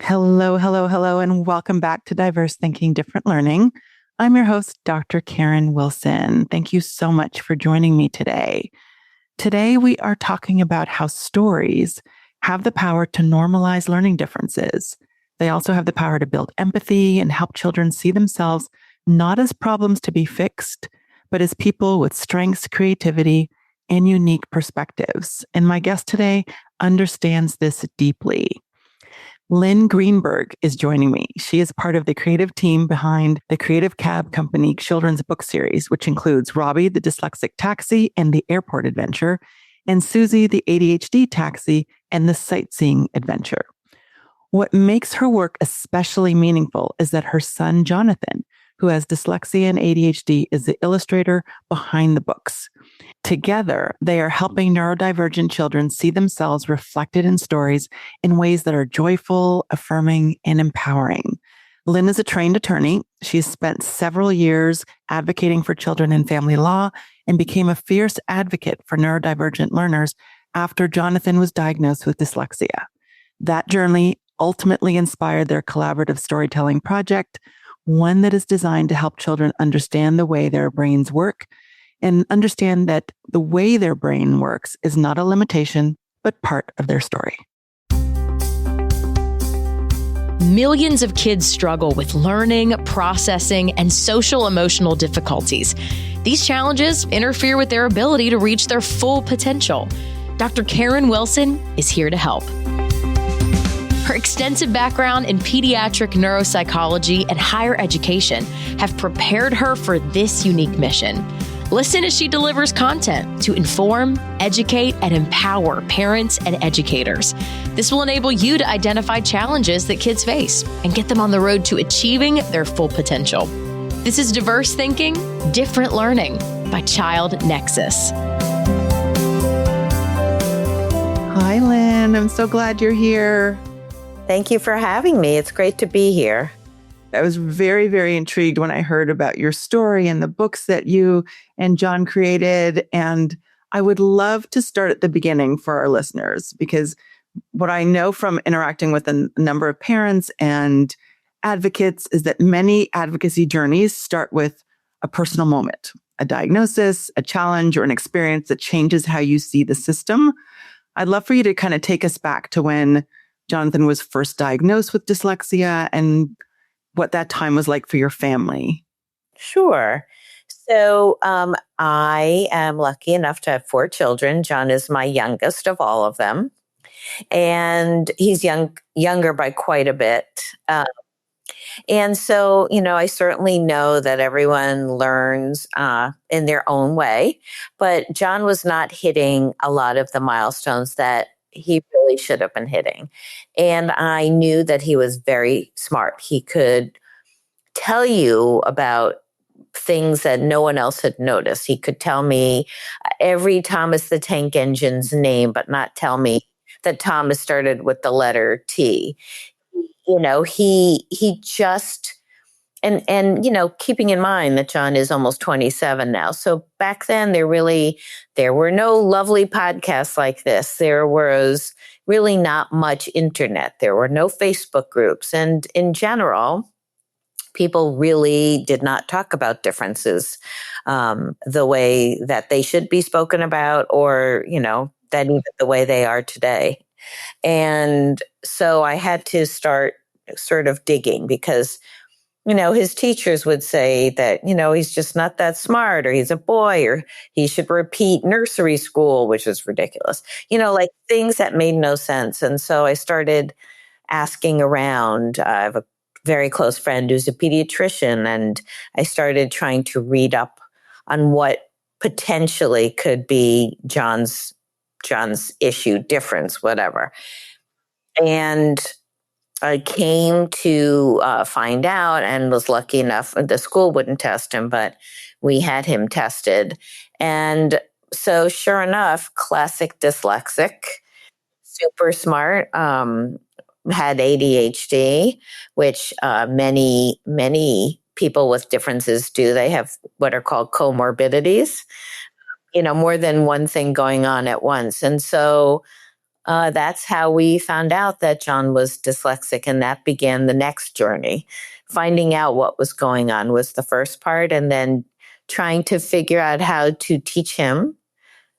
Hello, hello, hello, and welcome back to Diverse Thinking, Different Learning. I'm your host, Dr. Karen Wilson. Thank you so much for joining me today. Today, we are talking about how stories have the power to normalize learning differences. They also have the power to build empathy and help children see themselves not as problems to be fixed, but as people with strengths, creativity, and unique perspectives. And my guest today understands this deeply. Lynn Greenberg is joining me. She is part of the creative team behind the Creative Cab Company children's book series, which includes Robbie, the Dyslexic Taxi and the Airport Adventure, and Susie, the ADHD Taxi and the Sightseeing Adventure. What makes her work especially meaningful is that her son, Jonathan, who has dyslexia and ADHD, is the illustrator behind the books. Together, they are helping neurodivergent children see themselves reflected in stories in ways that are joyful, affirming, and empowering. Lynn is a trained attorney. She's spent several years advocating for children in family law and became a fierce advocate for neurodivergent learners after Jonathan was diagnosed with dyslexia. That journey ultimately inspired their collaborative storytelling project, one that is designed to help children understand the way their brains work and understand that the way their brain works is not a limitation, but part of their story. Millions of kids struggle with learning, processing, and social emotional difficulties. These challenges interfere with their ability to reach their full potential. Dr. Karen Wilson is here to help. Her extensive background in pediatric neuropsychology and higher education have prepared her for this unique mission. Listen as she delivers content to inform, educate, and empower parents and educators. This will enable you to identify challenges that kids face and get them on the road to achieving their full potential. This is Diverse Thinking, Different Learning by Child Nexus. Hi, Lynn. I'm so glad you're here. Thank you for having me. It's great to be here. I was very, very intrigued when I heard about your story and the books that you and John created. And I would love to start at the beginning for our listeners, because what I know from interacting with a number of parents and advocates is that many advocacy journeys start with a personal moment, a diagnosis, a challenge, or an experience that changes how you see the system. I'd love for you to kind of take us back to when Jonathan was first diagnosed with dyslexia and what that time was like for your family. Sure. So I am lucky enough to have 4 children. John is my youngest of all of them. And he's younger by quite a bit. And so, I certainly know that everyone learns in their own way. But John was not hitting a lot of the milestones that he really should have been hitting. And I knew that he was very smart. He could tell you about things that no one else had noticed. He could tell me every Thomas the Tank Engine's name, but not tell me that Thomas started with the letter T. He just, and keeping in mind that John is almost 27 now. So back then there were no lovely podcasts like this. There was really not much internet. There were no Facebook groups. And in general, people really did not talk about differences the way that they should be spoken about, or, that even the way they are today. And so I had to start sort of digging, because his teachers would say that, he's just not that smart, or he's a boy, or he should repeat nursery school, which is ridiculous, like things that made no sense. And so I started asking around. I have a very close friend who's a pediatrician, and I started trying to read up on what potentially could be John's issue, difference, whatever. And I came to find out, and was lucky enough, the school wouldn't test him, but we had him tested. And so sure enough, classic dyslexic, super smart, had ADHD, which many people with differences do. They have what are called comorbidities, more than one thing going on at once. And so that's how we found out that John was dyslexic, and that began the next journey. Finding out what was going on was the first part, and then trying to figure out how to teach him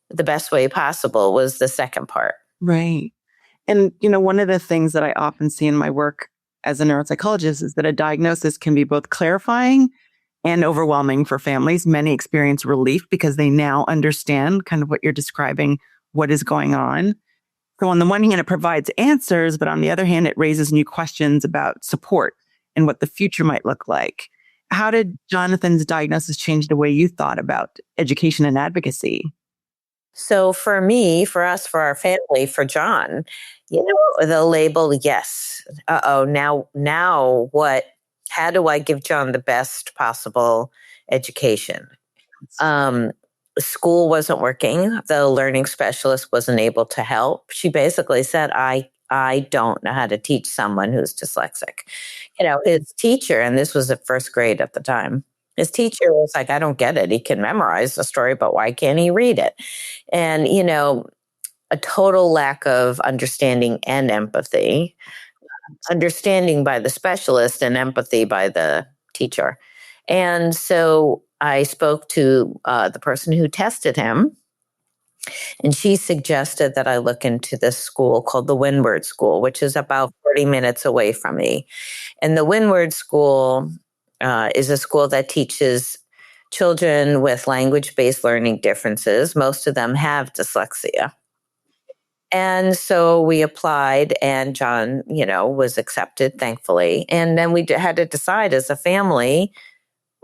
the best way possible was the second part. Right. And, one of the things that I often see in my work as a neuropsychologist is that a diagnosis can be both clarifying and overwhelming for families. Many experience relief because they now understand kind of what you're describing, what is going on. So on the one hand, it provides answers, but on the other hand, it raises new questions about support and what the future might look like. How did Jonathan's diagnosis change the way you thought about education and advocacy? So for me, for us, for our family, for John, the label, yes. Now what? How do I give John the best possible education? School wasn't working. The learning specialist wasn't able to help. She basically said, I don't know how to teach someone who's dyslexic. His teacher, and this was at first grade at the time, his teacher was like, I don't get it. He can memorize the story, but why can't he read it? And, a total lack of understanding and empathy, understanding by the specialist and empathy by the teacher. And so I spoke to the person who tested him, and she suggested that I look into this school called the Windward School, which is about 40 minutes away from me. And the Windward School is a school that teaches children with language-based learning differences. Most of them have dyslexia. And so we applied, and John, was accepted, thankfully. And then we had to decide as a family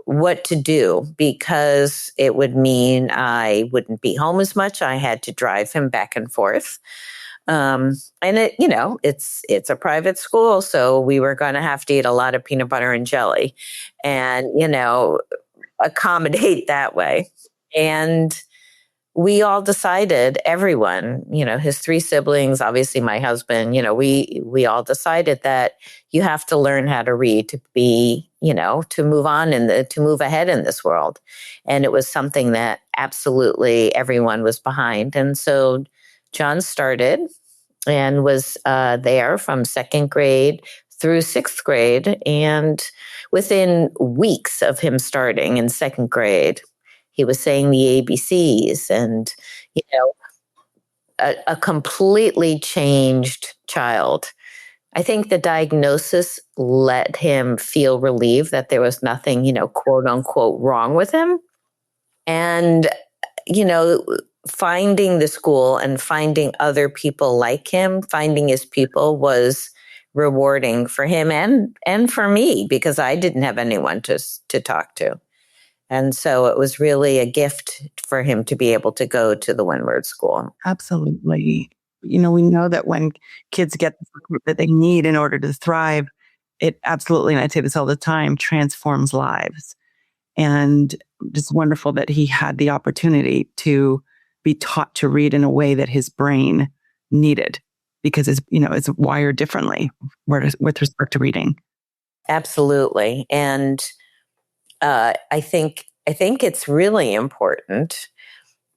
what to do, because it would mean I wouldn't be home as much. I had to drive him back and forth. And it's a private school, so we were going to have to eat a lot of peanut butter and jelly and, accommodate that way. And we all decided, everyone, his three siblings, obviously my husband, we all decided that you have to learn how to read to be, to move on and to move ahead in this world. And it was something that absolutely everyone was behind. And so John started and was there from second grade through sixth grade. And within weeks of him starting in second grade, he was saying the ABCs, and, a completely changed child. I think the diagnosis let him feel relieved that there was nothing, quote unquote, wrong with him. And, finding the school and finding other people like him, finding his people was rewarding for him and for me, because I didn't have anyone to talk to. And so it was really a gift for him to be able to go to the Windward School. Absolutely. We know that when kids get the support that they need in order to thrive, it absolutely, and I say this all the time, transforms lives. And just wonderful that he had the opportunity to be taught to read in a way that his brain needed, because it's wired differently with respect to reading. Absolutely. And I think it's really important,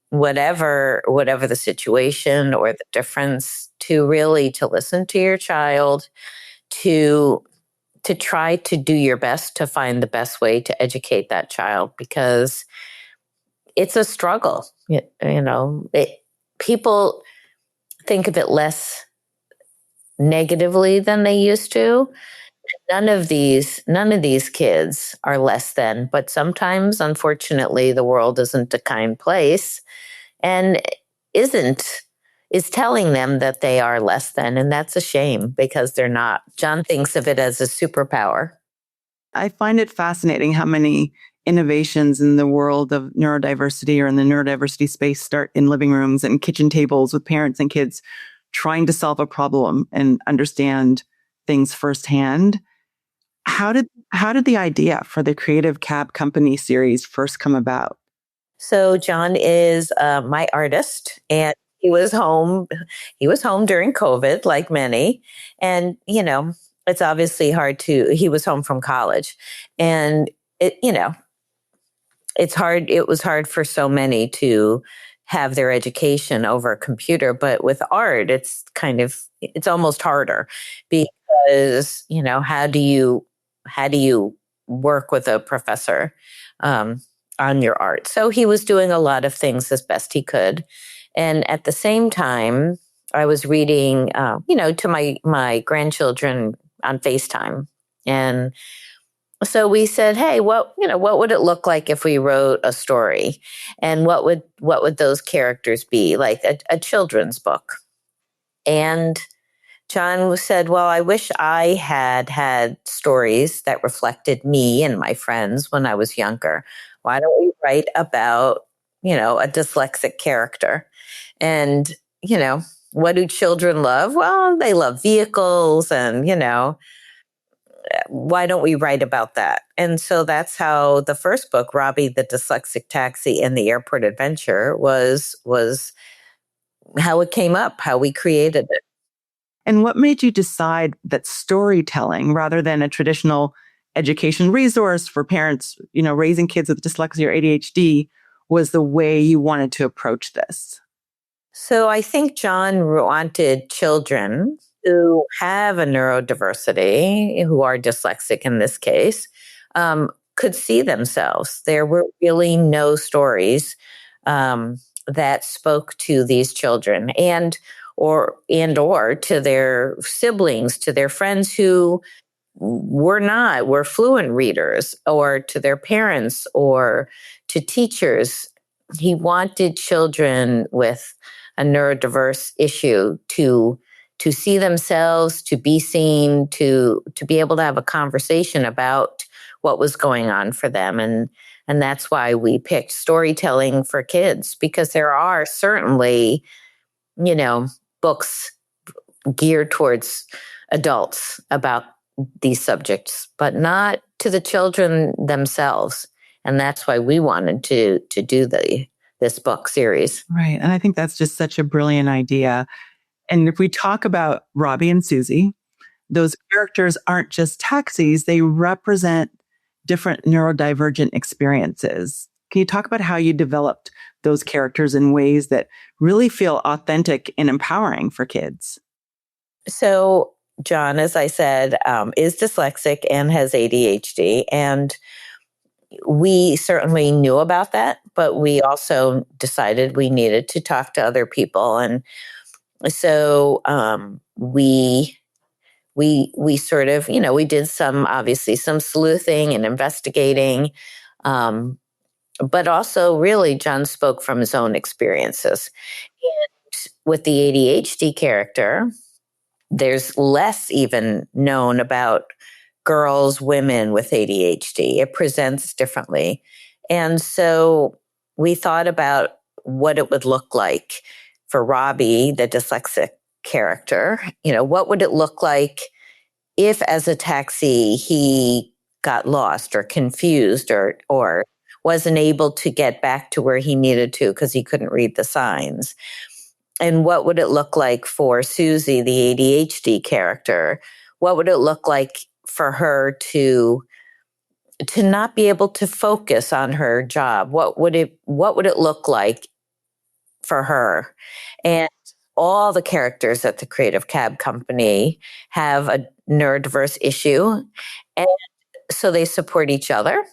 whatever the situation or the difference, to listen to your child, to try to do your best to find the best way to educate that child, because it's a struggle. People think of it less negatively than they used to. None of these kids are less than, but sometimes, unfortunately, the world isn't a kind place and is telling them that they are less than. And that's a shame, because they're not. John thinks of it as a superpower. I find it fascinating how many innovations in the world of neurodiversity or in the neurodiversity space start in living rooms and kitchen tables with parents and kids trying to solve a problem and understand things firsthand. How did the idea for the Creative Cab Company series first come about? So John is my artist, and he was home during COVID, like many. And, it's obviously he was home from college, and it was hard for so many to have their education over a computer. But with art, it's almost harder because, how do you work with a professor on your art? So he was doing a lot of things as best he could. And at the same time, I was reading, to my grandchildren on FaceTime. And so we said, hey, what would it look like if we wrote a story? And what would those characters be? Like a children's book. And John said, well, I wish I had stories that reflected me and my friends when I was younger. Why don't we write about, a dyslexic character? And, what do children love? Well, they love vehicles and, why don't we write about that? And so that's how the first book, Robbie the Dyslexic Taxi and the Airport Adventure, was how it came up, how we created it. And what made you decide that storytelling, rather than a traditional education resource for parents, raising kids with dyslexia or ADHD, was the way you wanted to approach this? So I think John wanted children who have a neurodiversity, who are dyslexic in this case, could see themselves. There were really no stories that spoke to these children and or to their siblings, to their friends who were fluent readers, or to their parents or to teachers. He wanted children with a neurodiverse issue to see themselves, to be seen, to be able to have a conversation about what was going on for them. And that's why we picked storytelling for kids, because there are certainly, books geared towards adults about these subjects, but not to the children themselves. And that's why we wanted to do this book series. Right. And I think that's just such a brilliant idea. And if we talk about Robbie and Susie, those characters aren't just taxis, they represent different neurodivergent experiences. Can you talk about how you developed those characters in ways that really feel authentic and empowering for kids? So John, as I said, is dyslexic and has ADHD. And we certainly knew about that, but we also decided we needed to talk to other people. And so we sort of, we did obviously some sleuthing and investigating, but also really John spoke from his own experiences. And with the ADHD character, there's less even known about girls, women with ADHD. It presents differently. And so we thought about what it would look like for Robbie, the dyslexic character. What would it look like if as a taxi he got lost or confused or wasn't able to get back to where he needed to because he couldn't read the signs? And what would it look like for Susie, the ADHD character? What would it look like for her to not be able to focus on her job? What would it look like for her? And all the characters at the Creative Cab Company have a neurodiverse issue, and so they support each other.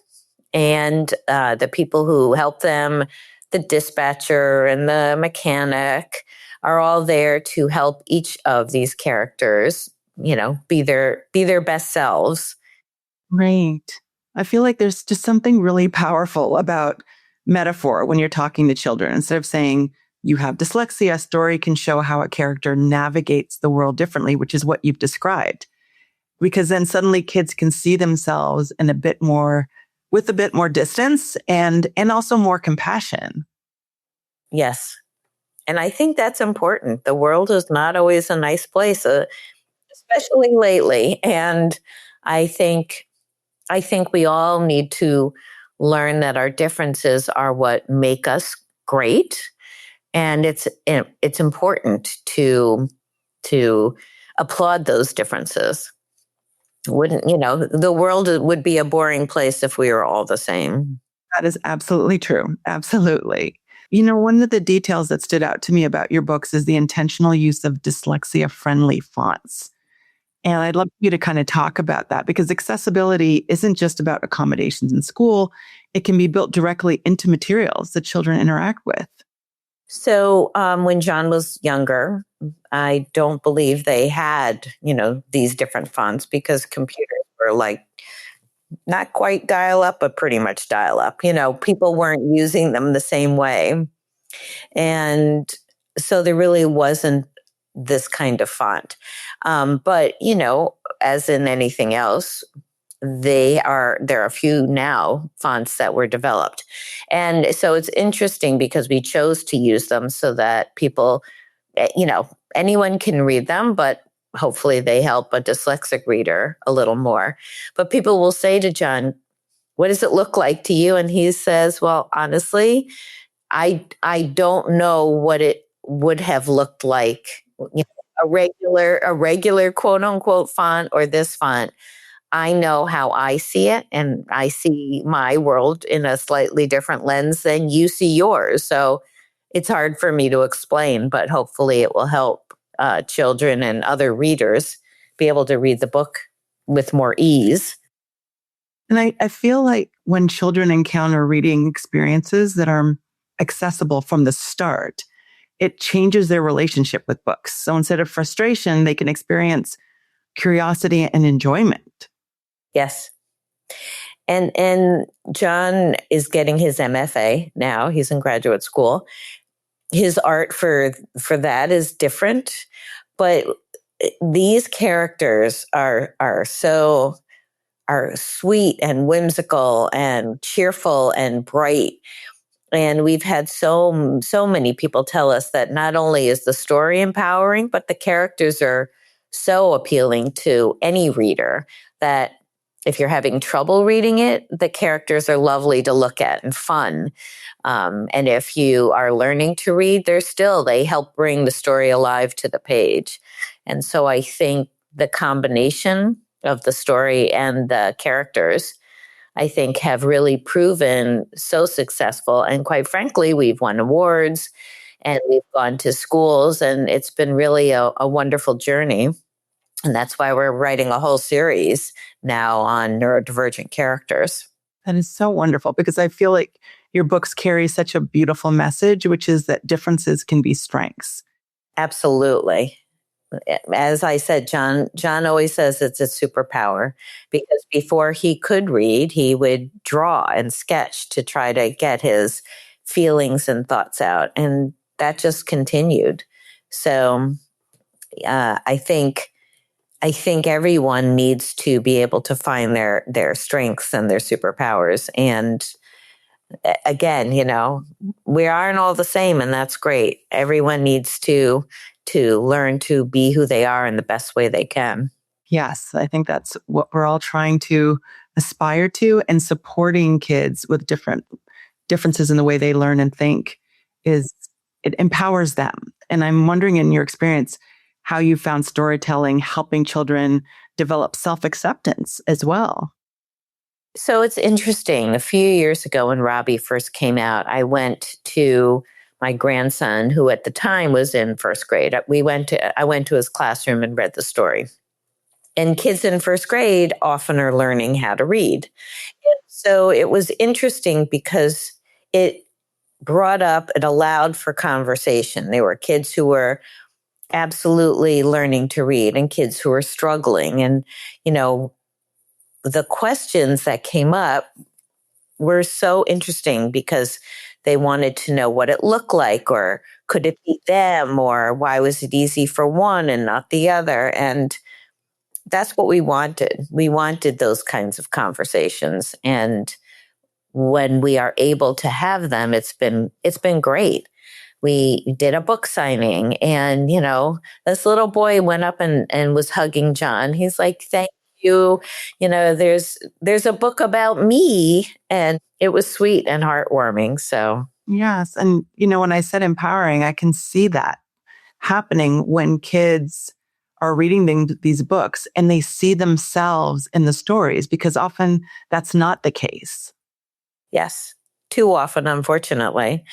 And the people who help them, the dispatcher and the mechanic, are all there to help each of these characters, be their best selves. Right. I feel like there's just something really powerful about metaphor when you're talking to children. Instead of saying you have dyslexia, a story can show how a character navigates the world differently, which is what you've described. Because then suddenly kids can see themselves with a bit more distance and also more compassion. Yes. And I think that's important. The world is not always a nice place, especially lately. And I think we all need to learn that our differences are what make us great. And it's important to applaud those differences. The world would be a boring place if we were all the same. That is absolutely true. Absolutely. One of the details that stood out to me about your books is the intentional use of dyslexia-friendly fonts. And I'd love you to kind of talk about that because accessibility isn't just about accommodations in school. It can be built directly into materials that children interact with. So when John was younger, I don't believe they had, these different fonts because computers were like not quite dial up, but pretty much dial up. People weren't using them the same way. And so there really wasn't this kind of font. But, as in anything else, there are a few now fonts that were developed. And so it's interesting because we chose to use them so that people, anyone can read them, but hopefully they help a dyslexic reader a little more. But people will say to John, what does it look like to you? And he says, well, honestly, I don't know what it would have looked like, a regular quote unquote font or this font. I know how I see it, and I see my world in a slightly different lens than you see yours. So it's hard for me to explain, but hopefully it will help children and other readers be able to read the book with more ease. And I feel like when children encounter reading experiences that are accessible from the start, it changes their relationship with books. So instead of frustration, they can experience curiosity and enjoyment. Yes. And John is getting his MFA now. He's in graduate school. His art for that is different, but these characters are sweet and whimsical and cheerful and bright. And we've had so many people tell us that not only is the story empowering, but the characters are so appealing to any reader that if you're having trouble reading it, the characters are lovely to look at and fun. And if you are learning to read, they help bring the story alive to the page. And so I think the combination of the story and the characters, I think, have really proven so successful. And quite frankly, we've won awards and we've gone to schools, and it's been really a wonderful journey. And that's why we're writing a whole series now on neurodivergent characters. That is so wonderful because I feel like your books carry such a beautiful message, which is that differences can be strengths. Absolutely. As I said, John always says it's a superpower because before he could read, he would draw and sketch to try to get his feelings and thoughts out. And that just continued. So I think everyone needs to be able to find their strengths and their superpowers. And again, we aren't all the same, and that's great. Everyone needs to learn to be who they are in the best way they can. Yes, I think that's what we're all trying to aspire to, and supporting kids with differences in the way they learn and think it empowers them. And I'm wondering, in your experience, how you found storytelling helping children develop self-acceptance as well. So it's interesting. A few years ago when Robbie first came out, I went to my grandson, who at the time was in first grade. I went to his classroom and read the story. And kids in first grade often are learning how to read. And so it was interesting because it allowed for conversation. There were kids who were absolutely learning to read and kids who were struggling. And, the questions that came up were so interesting because they wanted to know what it looked like, or could it be them, or why was it easy for one and not the other? And that's what we wanted. We wanted those kinds of conversations. And when we are able to have them, it's been great. We did a book signing, and, this little boy went up and was hugging John. He's like, thank you. There's a book about me, and it was sweet and heartwarming. So yes. And, when I said empowering, I can see that happening when kids are reading these books and they see themselves in the stories, because often that's not the case. Yes, too often, unfortunately.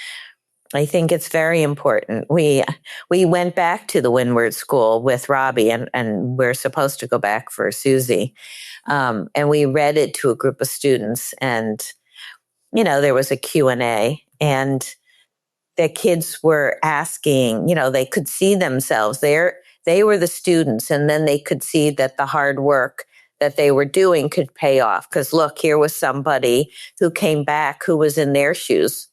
I think it's very important. We went back to the Windward School with Robbie, and we're supposed to go back for Susie. And we read it to a group of students, and, there was a Q&A, and the kids were asking, they could see themselves there. They were the students, and then they could see that the hard work that they were doing could pay off. Because look, here was somebody who came back who was in their shoes,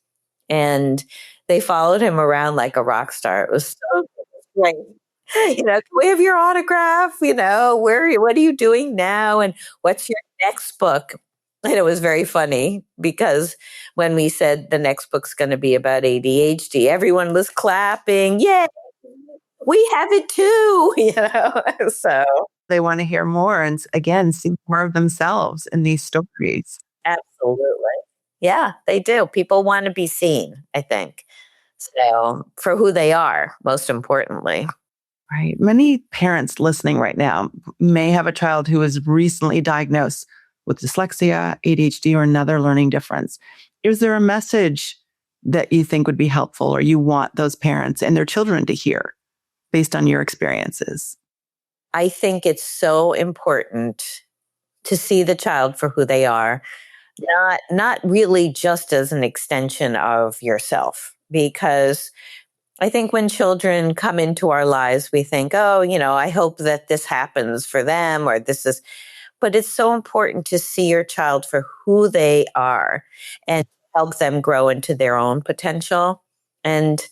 and they followed him around like a rock star. It was so great. Can we have your autograph? What are you doing now? And what's your next book? And it was very funny because when we said the next book's going to be about ADHD, everyone was clapping. Yay, we have it too, so. They want to hear more and again, see more of themselves in these stories. Absolutely. Yeah, they do. People want to be seen, I think. So for who they are, most importantly. Right. Many parents listening right now may have a child who is recently diagnosed with dyslexia, ADHD, or another learning difference. Is there a message that you think would be helpful or you want those parents and their children to hear based on your experiences? I think it's so important to see the child for who they are, not really just as an extension of yourself. Because I think when children come into our lives, we think, I hope that this happens for them or this is, but it's so important to see your child for who they are and help them grow into their own potential. And,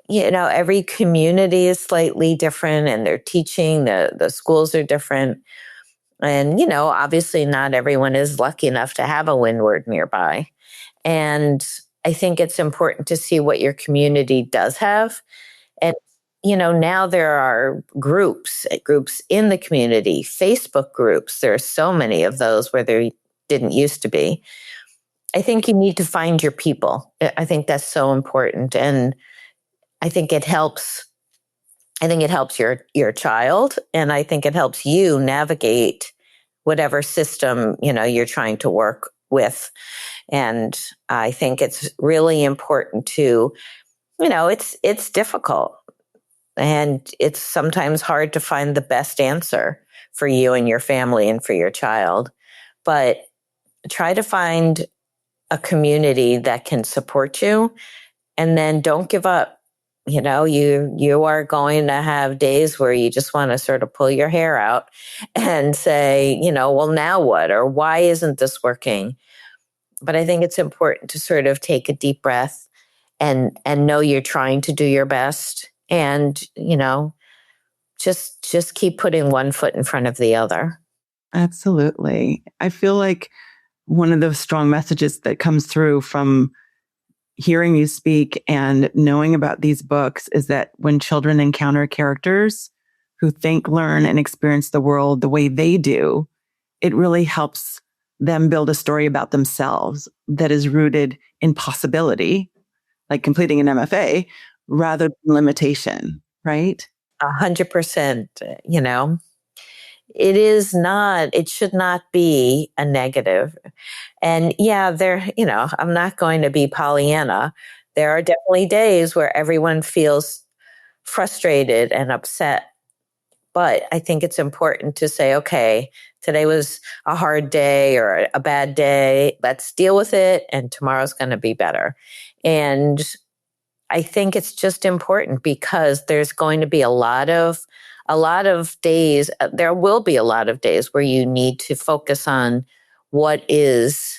every community is slightly different and they're teaching, the schools are different. And, obviously not everyone is lucky enough to have a Windward nearby. And I think it's important to see what your community does have. And, now there are groups in the community, Facebook groups. There are so many of those where there didn't used to be. I think you need to find your people. I think that's so important. And I think it helps. I think it helps your child. And I think it helps you navigate whatever system, you're trying to work with. And I think it's really important to, it's difficult and it's sometimes hard to find the best answer for you and your family and for your child, but try to find a community that can support you and then don't give up. You are going to have days where you just want to sort of pull your hair out and say, well, now what? Or why isn't this working? But I think it's important to sort of take a deep breath and know you're trying to do your best and, just keep putting one foot in front of the other. Absolutely. I feel like one of the strong messages that comes through from hearing you speak and knowing about these books is that when children encounter characters who think, learn, and experience the world the way they do, it really helps them build a story about themselves that is rooted in possibility, like completing an MFA, rather than limitation, right? 100%, it should not be a negative. And I'm not going to be Pollyanna. There are definitely days where everyone feels frustrated and upset. But I think it's important to say, okay, today was a hard day or a bad day. Let's deal with it. And tomorrow's going to be better. And I think it's just important because there's going to be a lot of days. There will be a lot of days where you need to focus on what is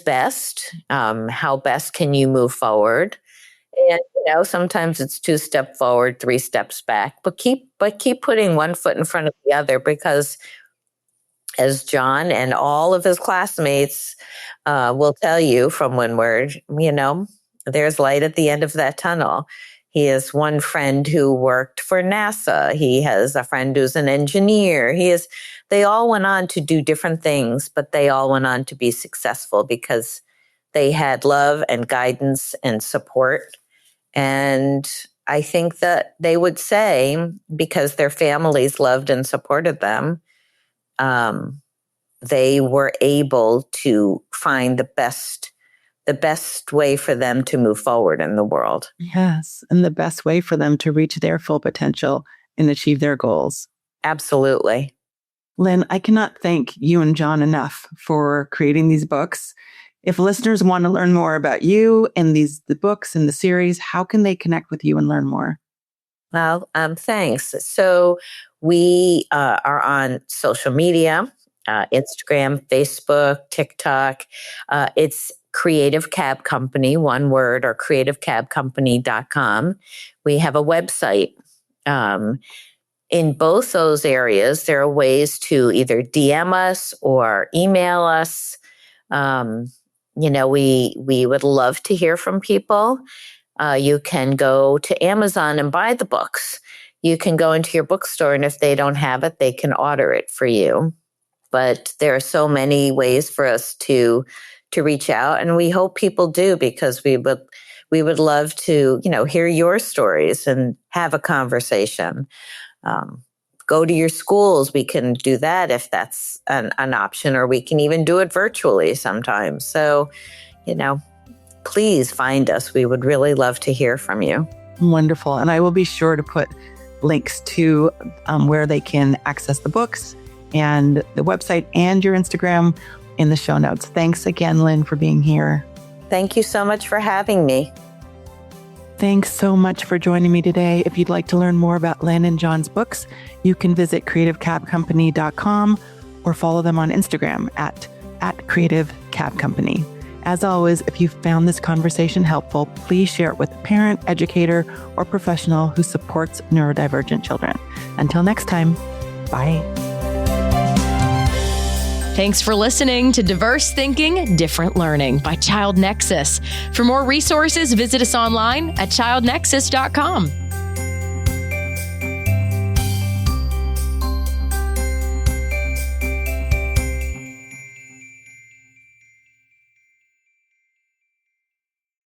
best. How best can you move forward? And sometimes it's 2 steps forward, 3 steps back, but keep putting one foot in front of the other because, as John and all of his classmates will tell you from Windward, there's light at the end of that tunnel. He has one friend who worked for NASA. He has a friend who's an engineer. They all went on to do different things, but they all went on to be successful because they had love and guidance and support. And I think that they would say, because their families loved and supported them, they were able to find the the best way for them to move forward in the world. Yes. And the best way for them to reach their full potential and achieve their goals. Absolutely. Lynn, I cannot thank you and John enough for creating these books. If listeners want to learn more about you and the books and the series, how can they connect with you and learn more? Well, thanks. So we are on social media, Instagram, Facebook, TikTok. It's Creative Cab Company, one word, or creativecabcompany.com. We have a website. In both those areas, there are ways to either DM us or email us. We would love to hear from people. You can go to Amazon and buy the books. You can go into your bookstore, and if they don't have it, they can order it for you. But there are so many ways for us to reach out, and we hope people do, because we would love to, hear your stories and have a conversation. Go to your schools. We can do that if that's an option, or we can even do it virtually sometimes. So, please find us. We would really love to hear from you. Wonderful. And I will be sure to put links to where they can access the books and the website and your Instagram in the show notes. Thanks again, Lynn, for being here. Thank you so much for having me. Thanks so much for joining me today. If you'd like to learn more about Lynn and John's books, you can visit creativecabcompany.com or follow them on Instagram at creativecabcompany. As always, if you found this conversation helpful, please share it with a parent, educator, or professional who supports neurodivergent children. Until next time, bye. Thanks for listening to Diverse Thinking, Different Learning by Child Nexus. For more resources, visit us online at childnexus.com.